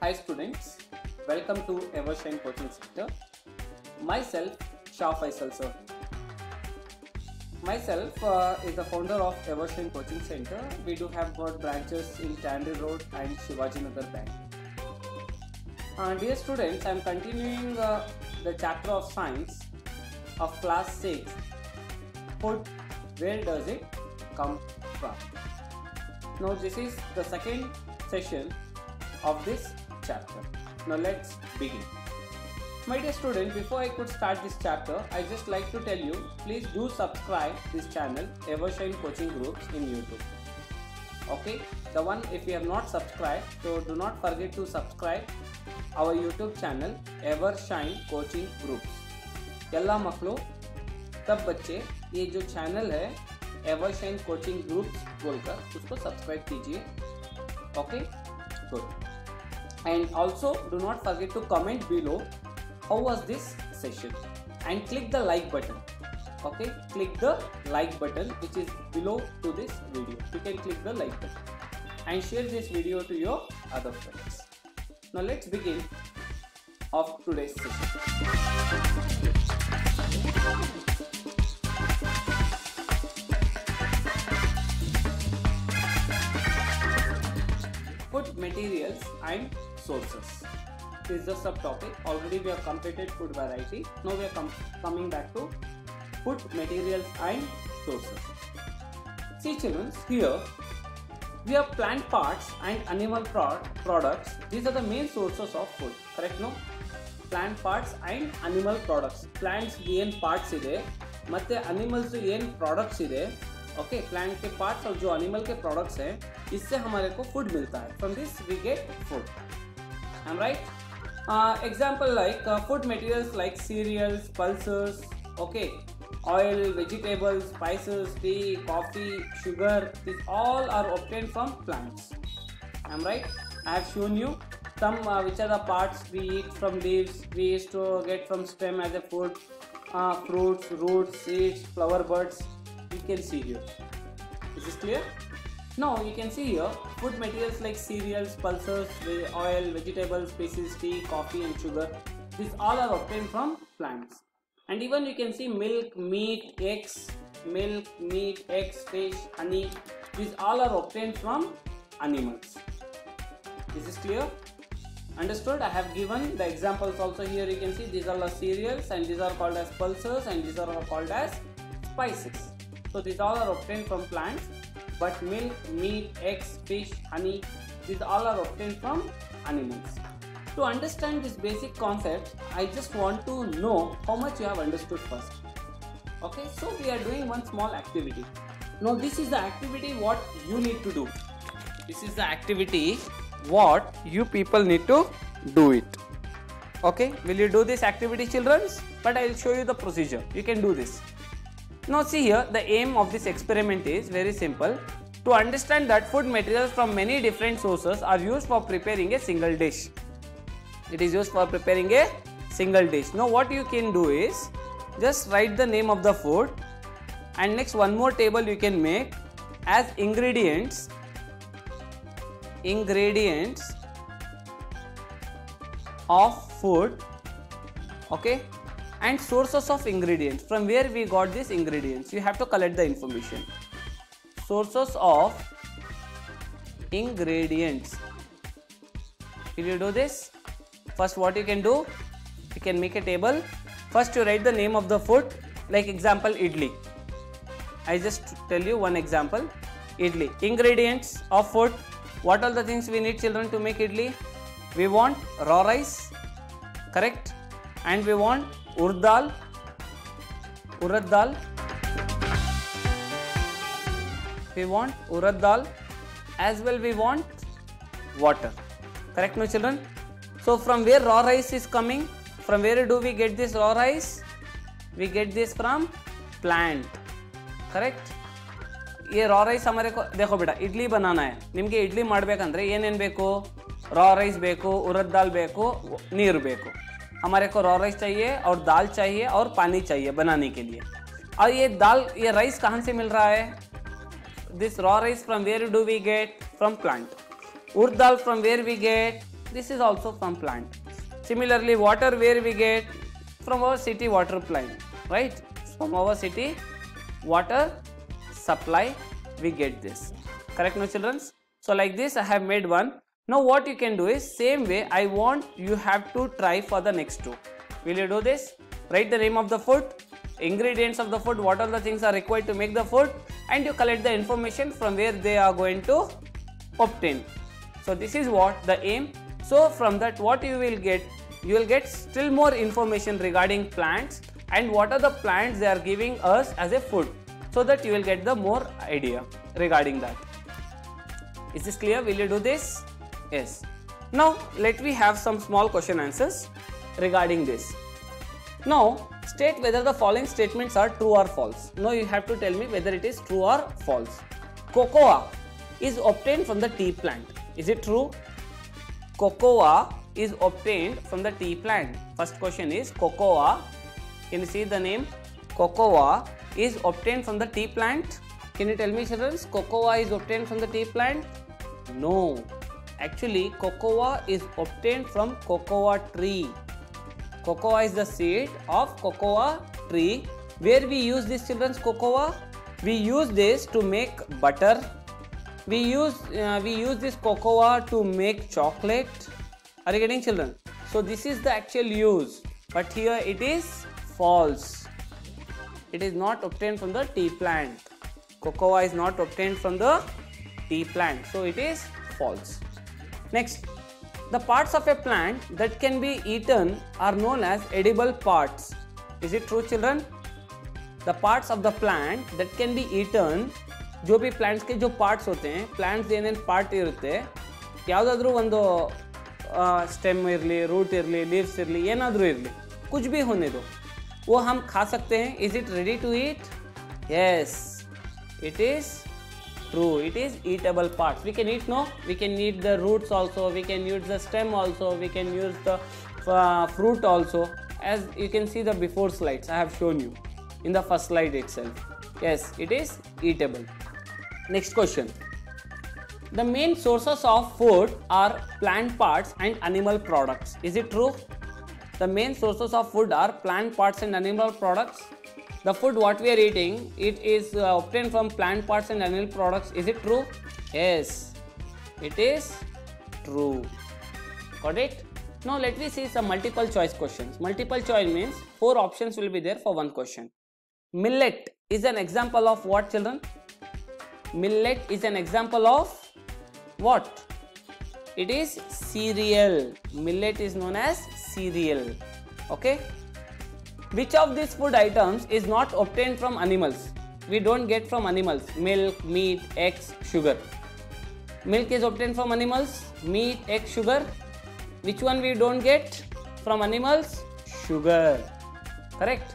Hi students, welcome to Evershine Coaching Center. Myself, Shah Faisal sir. Myself is the founder of Evershine Coaching Center. We do have got branches in Tandy Road and Shivajinagar Bank. Dear students, I am continuing the chapter of science of class 6. Food, where does it come from? Now this is the second session of this chapter. Now let's begin. My dear student, before I could start this chapter, I just like to tell you, please do subscribe this channel Evershine Coaching Groups in YouTube. Okay, the one if you have not subscribed, so do not forget to subscribe our YouTube channel Evershine Coaching Groups. यल्ला मखलो तब बच्चे ये जो channel है Evershine coaching groups बोलकर उसको subscribe कीजिए. Okay, good. And also do not forget to comment below how was this session and click the like button. Okay, click the like button which is below to this video. You can click the like button and share this video to your other friends. Now let's begin of today's session. Food materials and sources. This is the subtopic. Already we have completed food variety. Now we are coming back to food materials and sources. See children, here we have plant parts and animal products. These are the main sources of food. Correct? No? Plant parts and animal products. Plants ಏನು parts ಇದೆ ಮತ್ತೆ animals ಏನು products ಇದೆ. Okay, plant के parts और जो animal के products हैं इससे हमारे को फूड मिलता है. From this we get food. I am right. Example like food materials like cereals, pulses, okay, oil, vegetables, spices, tea, coffee, sugar, these all are obtained from plants. I am right? I have shown you some which are the parts we eat from leaves. We used to get from stem as a food, fruits, roots, seeds, flower buds. You can see here. Is this clear? Now you can see here food materials like cereals, pulses, oil, vegetables, spices, tea, coffee and sugar. These all are obtained from plants. And even you can see milk, meat, eggs, fish, honey. These all are obtained from animals. Is this clear? Understood? I have given the examples also here. You can see these are the cereals and these are called as pulses and these are called as spices. So these all are obtained from plants, but milk, meat, eggs, fish, honey, these all are obtained from animals. To understand this basic concept, I just want to know how much you have understood first. Okay, so we are doing one small activity. Now this is the activity what you need to do. This is the activity what you people need to do it. Okay, will you do this activity, children? But I will show you the procedure. You can do this. Now see here, the aim of this experiment is very simple. To understand that food materials from many different sources are used for preparing a single dish. It is used for preparing a single dish. Now what you can do is, just write the name of the food and next one more table you can make as ingredients of food. Okay, and sources of ingredients, from where we got these ingredients. You have to collect the information. Sources of ingredients. Will you do this? First what you can do, you can make a table. First you write the name of the food, like example idli. I just tell you one example, idli. Ingredients of food. What are the things we need, children, to make idli? We want raw rice, correct? And we want urad dal, we want urad dal, as well we want water, correct, no children? So from where raw rice is coming, from where do we get this raw rice? We get this from plant, correct? ये raw rice हमारे को देखो बेटा इडली बनाना है निम्गे इडली ಮಾಡಬೇಕಂದ್ರೆ ಏನೇನು ಬೇಕು raw rice ಬೇಕು उड़द दाल ಬೇಕು ನೀರು ಬೇಕು हमारे को रॉ राइस चाहिए और दाल चाहिए और पानी चाहिए बनाने के लिए. और ये राइस कहाँ से मिल रहा है? This raw rice from where do we get? From plant. Urad dal from where we get? This is also from plant. Similarly, water where we get? From our city water plant, right? From our city water supply we get this. Correct, no children? So like this I have made one. Now what you can do is same way I want you have to try for the next two. Will you do this? Write the name of the food, ingredients of the food, what are the things are required to make the food, and you collect the information from where they are going to obtain. So this is what the aim. So from that what you will get still more information regarding plants and what are the plants they are giving us as a food, so that you will get the more idea regarding that. Is this clear? Will you do this? Yes. Now let me have some small question answers regarding this. Now state whether the following statements are true or false. Now you have to tell me whether it is true or false. Cocoa is obtained from the tea plant. Is it true? Cocoa is obtained from the tea plant. First question is cocoa. Can you see the name? Cocoa is obtained from the tea plant. Can you tell me, children, cocoa is obtained from the tea plant? No. Actually, cocoa is obtained from cocoa tree. Cocoa is the seed of cocoa tree. Where we use this, children's cocoa? We use this to make butter. We use this cocoa to make chocolate. Are you getting, children? So this is the actual use, but here it is false. It is not obtained from the tea plant. Cocoa is not obtained from the tea plant, so it is false. Next, the parts of a plant that can be eaten are known as edible parts. Is it true, children? The parts of the plant that can be eaten, जो भी plants के जो parts होते हैं, plants ಏನೇನು part ಇರುತ್ತೆ, ಯಾವುದಾದ್ರೂ ಒಂದು स्टेम इरली, रूट इरली, लीव्स इरली, ಏನಾದರೂ ಇರಲಿ, कुछ भी होने दो, वो हम खा सकते हैं. Is it ready to eat? Yes, it is true. It is eatable parts. We can eat, no? We can eat the roots also. We can use the stem also. We can use the fruit also. As you can see the before slides, I have shown you in the first slide itself. Yes, it is eatable. Next question. The main sources of food are plant parts and animal products. Is it true? The main sources of food are plant parts and animal products. The food what we are eating, it is obtained from plant parts and animal products. Is it true? Yes, it is true. Got it? Now let me see some multiple choice questions. Multiple choice means 4 options will be there for one question. Millet is an example of what, children? Millet is an example of what? It is cereal. Millet is known as cereal. Okay. Which of these food items is not obtained from animals? We don't get from animals. Milk, meat, eggs, sugar. Milk is obtained from animals. Meat, egg, sugar. Which one we don't get from animals? Sugar. Correct.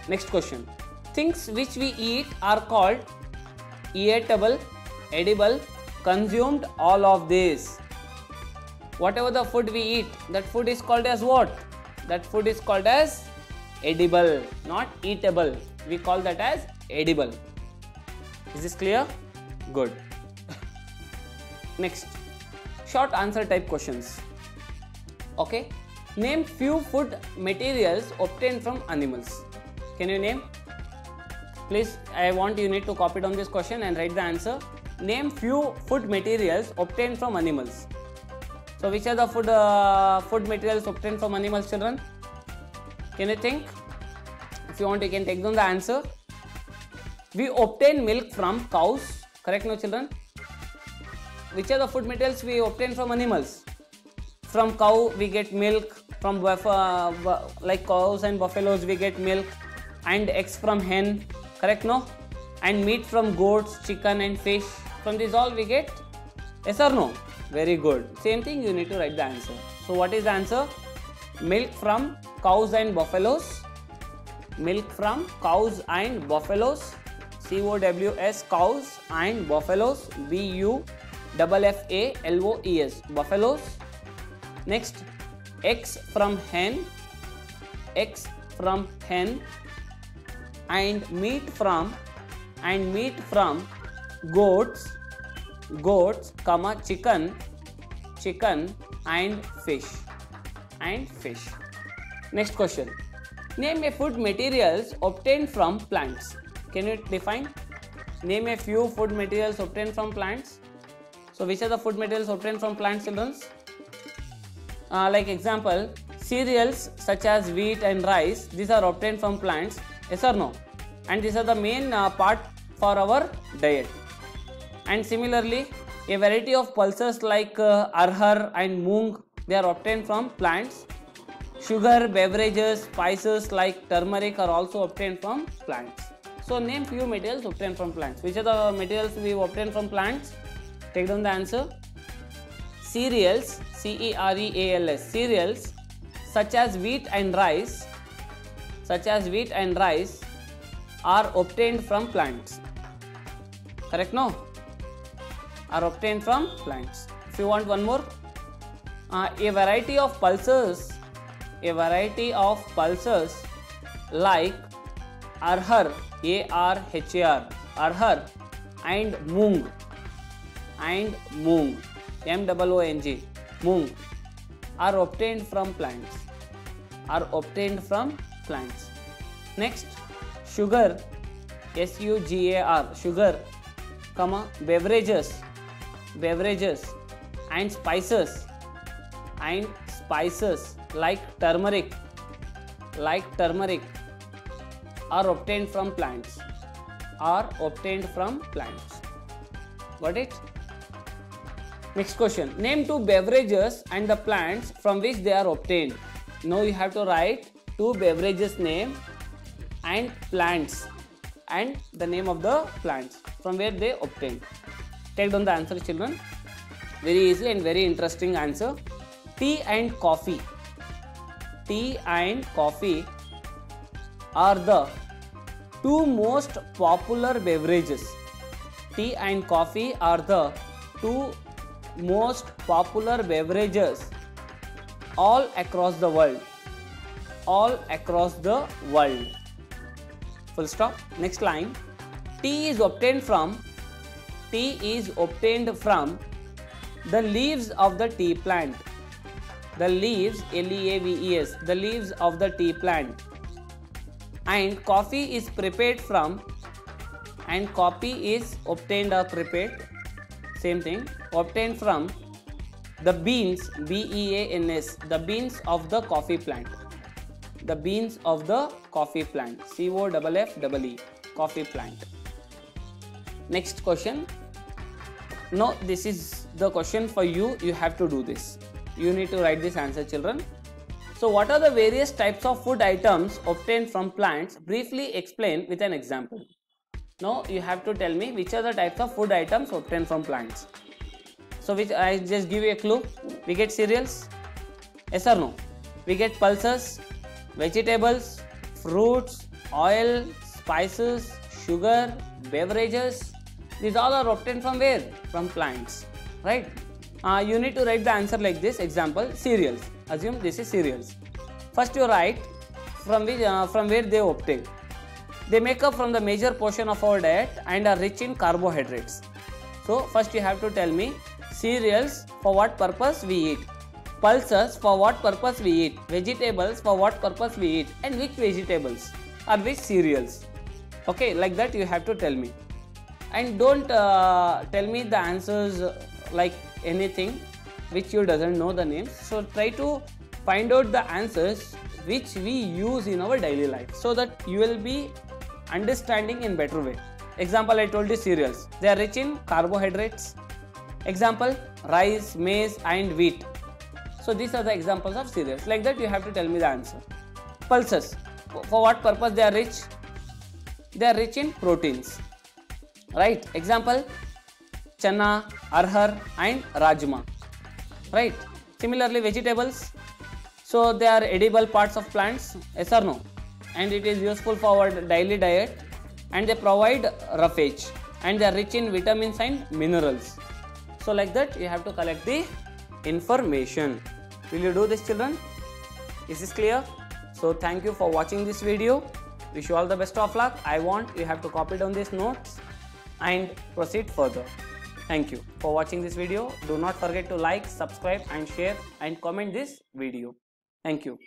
Next question. Things which we eat are called eatable, edible, consumed, all of this. Whatever the food we eat, that food is called as what? That food is called as edible, not eatable. We call that as edible. Is this clear? Good. Next, short answer type questions. Okay. Name few food materials obtained from animals. Can you name? Please, I want you need to copy down this question and write the answer. Name few food materials obtained from animals. So which are the food materials obtained from animals, children? Can you think? If you want, you can take down the answer. We obtain milk from cows. Correct, no, children? Which are the food materials we obtain from animals? From cow we get milk. From like cows and buffaloes we get milk, and eggs from hen. Correct, no? And meat from goats, chicken and fish. From these all we get. Yes or no? Very good. Same thing, you need to write the answer. So what is the answer? Milk from cows and buffaloes. Milk from cows and buffaloes. COWS, cows and buffaloes. BUFFALOES, buffaloes. Next, eggs from hen. Eggs from hen. And meat from goats, comma chicken and fish. Next question. Name a food materials obtained from plants. Can you define? Name a few food materials obtained from plants. So which are the food materials obtained from plants, children? Like example, cereals such as wheat and rice, these are obtained from plants. Yes or no? And these are the main part for our diet. And similarly, a variety of pulses like arhar and moong, they are obtained from plants. Sugar, beverages, spices like turmeric are also obtained from plants. So name few materials obtained from plants. Which are the materials we obtain from plants? Take down the answer. Cereals, cereals, cereals such as wheat and rice, are obtained from plants. Correct? No? Are obtained from plants. If you want one more, a variety of pulses like arhar, A-R-H-A-R, arhar and moong, M-O-O-N-G, moong, are obtained from plants. Next, sugar, S-U-G-A-R, sugar, beverages and spices like turmeric are obtained from plants. Got it? Next question. Name two beverages and the plants from which they are obtained. Now you have to write two beverages name and plants and the name of the plants from where they obtained. Take down the answer, children. Very easy and very interesting answer. Tea and coffee are the two most popular beverages. Tea and coffee are the two most popular beverages all across the world. Full stop. Next line. Tea is obtained from the leaves of the tea plant. The leaves, L-E-A-V-E-S, the leaves of the tea plant. And coffee is obtained or prepared, same thing, obtained from the beans, B-E-A-N-S, the beans of the coffee plant. C-O-F-F-E, coffee plant. Next question. Now this is the question for you. You have to do this. You need to write this answer, children. So what are the various types of food items obtained from plants? Briefly explain with an example. Now you have to tell me which are the types of food items obtained from plants. So which I just give you a clue. We get cereals. Yes or no? We get pulses, vegetables, fruits, oil, spices, sugar, beverages. These all are obtained from where? From plants, right? You need to write the answer like this. Example, cereals. Assume this is cereals. First you write from where they obtain. They make up from the major portion of our diet and are rich in carbohydrates. So first you have to tell me cereals, for what purpose we eat, pulses, for what purpose we eat, vegetables, for what purpose we eat, and which vegetables or which cereals. Okay, like that you have to tell me. And don't tell me the answers like anything which you doesn't know the names. So try to find out the answers which we use in our daily life, so that you will be understanding in better way. Example, I told you cereals. They are rich in carbohydrates. Example, rice, maize and wheat. So these are the examples of cereals. Like that you have to tell me the answer. Pulses, for what purpose they are rich? They are rich in proteins. Right? Example, chana, arhar and rajma. Right? Similarly, vegetables. So they are edible parts of plants. Yes or no? And it is useful for our daily diet, and they provide roughage, and they are rich in vitamins and minerals. So like that you have to collect the information. Will you do this, children? Is this clear? So thank you for watching this video. Wish you all the best of luck. I want you have to copy down these notes and proceed further. Thank you for watching this video. Do not forget to like, subscribe and share and comment this video. Thank you.